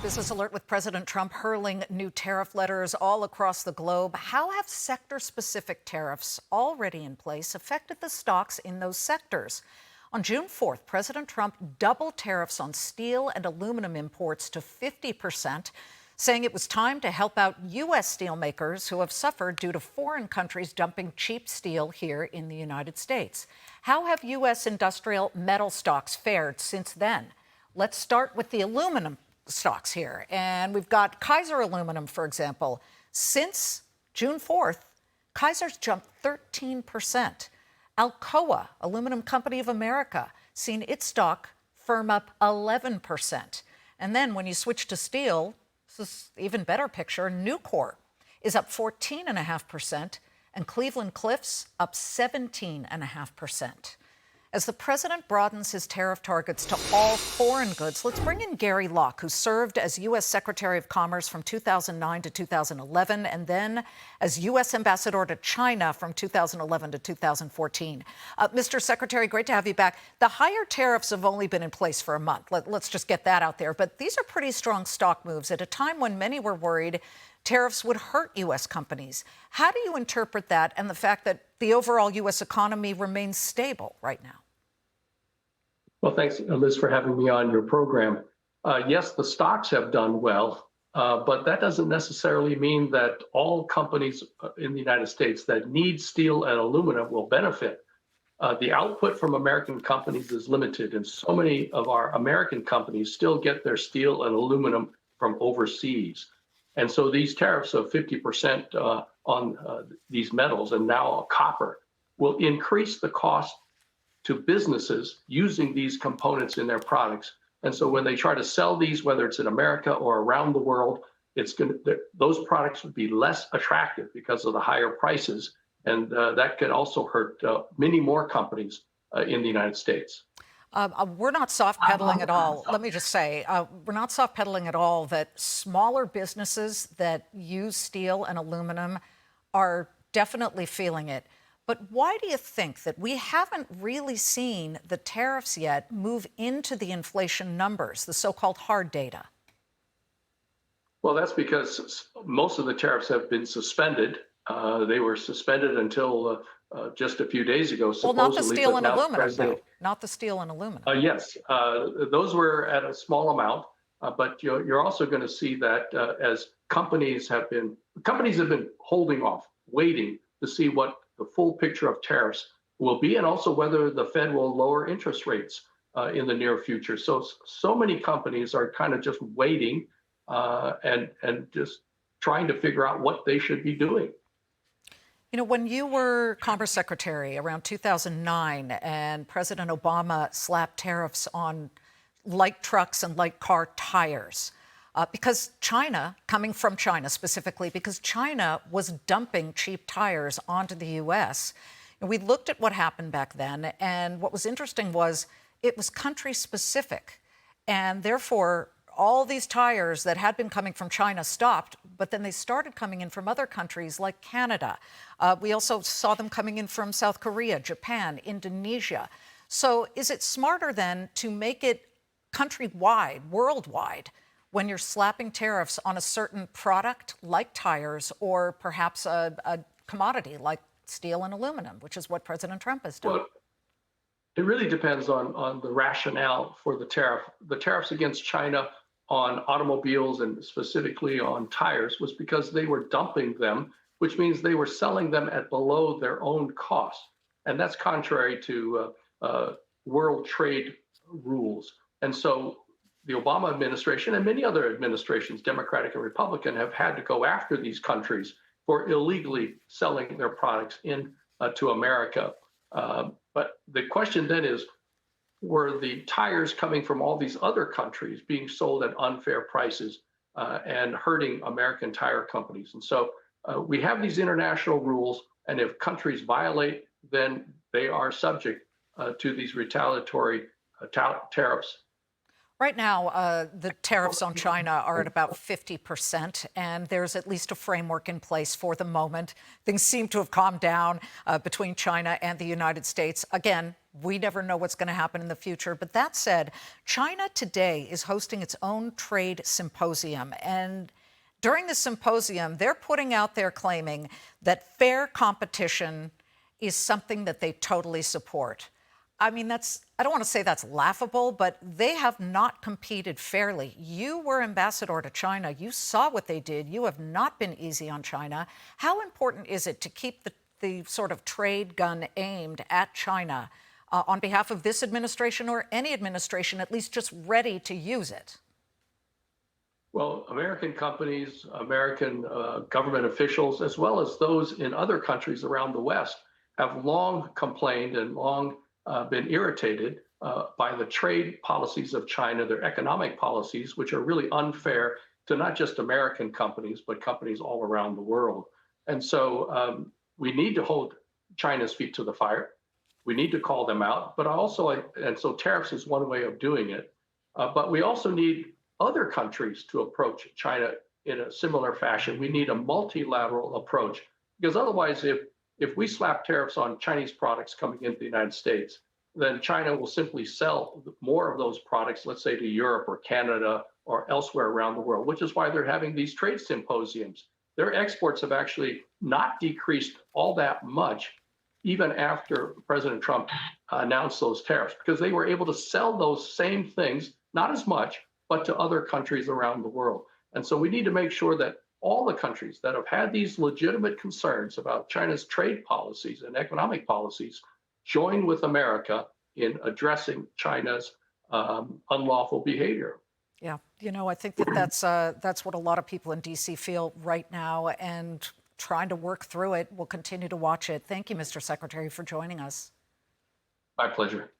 Business Alert with President Trump hurling new tariff letters all across the globe. How have sector-specific tariffs already in place affected the stocks in those sectors? On June 4th, President Trump doubled tariffs on steel and aluminum imports to 50%, saying it was time to help out U.S. steelmakers who have suffered due to foreign countries dumping cheap steel here in the United States. How have U.S. industrial metal stocks fared since then? Let's start with the aluminum stocks here. And we've got Kaiser Aluminum, for example. Since June 4th, Kaiser's jumped 13%. Alcoa, Aluminum Company of America, seen its stock firm up 11%. And then when you switch to steel, this is an even better picture. Nucor is up 14.5%, and Cleveland Cliffs up 17.5%. As the president broadens his tariff targets to all foreign goods, let's bring in Gary Locke, who served as U.S. Secretary of Commerce from 2009 to 2011, and then as U.S. Ambassador to China from 2011 to 2014. Mr. Secretary, great to have you back. The higher tariffs have only been in place for a month. Let's just get that out there. But these are pretty strong stock moves at a time when many were worried tariffs would hurt U.S. companies. How do you interpret that and the fact that the overall U.S. economy remains stable right now? Well, thanks, Liz, for having me on your program. Yes, the stocks have done well, but that doesn't necessarily mean that all companies in the United States that need steel and aluminum will benefit. The output from American companies is limited, and so many of our American companies still get their steel and aluminum from overseas. And so these tariffs of 50% on these metals and now copper will increase the cost to businesses using these components in their products. And so when they try to sell these, whether it's in America or around the world, those products would be less attractive because of the higher prices. And that could also hurt many more companies in the United States. We're not soft pedaling at all. Let me just say, we're not soft pedaling at all that smaller businesses that use steel and aluminum are definitely feeling it. But why do you think that we haven't really seen the tariffs yet move into the inflation numbers, the so-called hard data? Well, that's because most of the tariffs have been suspended. They were suspended until just a few days ago, supposedly. Well, not the steel and aluminum, though. Not the steel and aluminum. Yes, those were at a small amount, but you're also going to see that as companies have been holding off, waiting to see what the full picture of tariffs will be, and also whether the Fed will lower interest rates in the near future. So many companies are kind of just waiting and just trying to figure out what they should be doing. You know, when you were Commerce Secretary around 2009 and President Obama slapped tariffs on light trucks and light car tires, because China, coming from China specifically, because China was dumping cheap tires onto the U.S., and we looked at what happened back then, and what was interesting was it was country specific, and therefore all these tires that had been coming from China stopped, but then they started coming in from other countries like Canada. We also saw them coming in from South Korea, Japan, Indonesia. So is it smarter then to make it countrywide, worldwide, when you're slapping tariffs on a certain product like tires or perhaps a commodity like steel and aluminum, which is what President Trump has done? Well, it really depends on the rationale for the tariff. The tariffs against China on automobiles and specifically on tires was because they were dumping them, which means they were selling them at below their own cost. And that's contrary to world trade rules. And so the Obama administration and many other administrations, Democratic and Republican, have had to go after these countries for illegally selling their products to America. But the question then is, were the tires coming from all these other countries being sold at unfair prices and hurting American tire companies? And so we have these international rules, and if countries violate, then they are subject to these retaliatory tariffs. Right now, the tariffs on China are at about 50%, and there's at least a framework in place for the moment. Things seem to have calmed down between China and the United States. Again, we never know what's going to happen in the future. But that said, China today is hosting its own trade symposium. And during the symposium, they're putting out there claiming that fair competition is something that they totally support. I mean, I don't want to say that's laughable, but they have not competed fairly. You were ambassador to China. You saw what they did. You have not been easy on China. How important is it to keep the sort of trade gun aimed at China on behalf of this administration or any administration, at least just ready to use it? Well, American companies, American government officials, as well as those in other countries around the West, have long complained and long been irritated by the trade policies of China, their economic policies, which are really unfair to not just American companies, but companies all around the world. And so we need to hold China's feet to the fire. We need to call them out. But and so tariffs is one way of doing it. But we also need other countries to approach China in a similar fashion. We need a multilateral approach, because otherwise, if we slap tariffs on Chinese products coming into the United States, then China will simply sell more of those products, let's say to Europe or Canada or elsewhere around the world, which is why they're having these trade symposiums. Their exports have actually not decreased all that much, even after President Trump announced those tariffs, because they were able to sell those same things, not as much, but to other countries around the world. And so we need to make sure that all the countries that have had these legitimate concerns about China's trade policies and economic policies join with America in addressing China's unlawful behavior. Yeah, I think that's what a lot of people in D.C. feel right now, and trying to work through it. We'll continue to watch it. Thank you, Mr. Secretary, for joining us. My pleasure.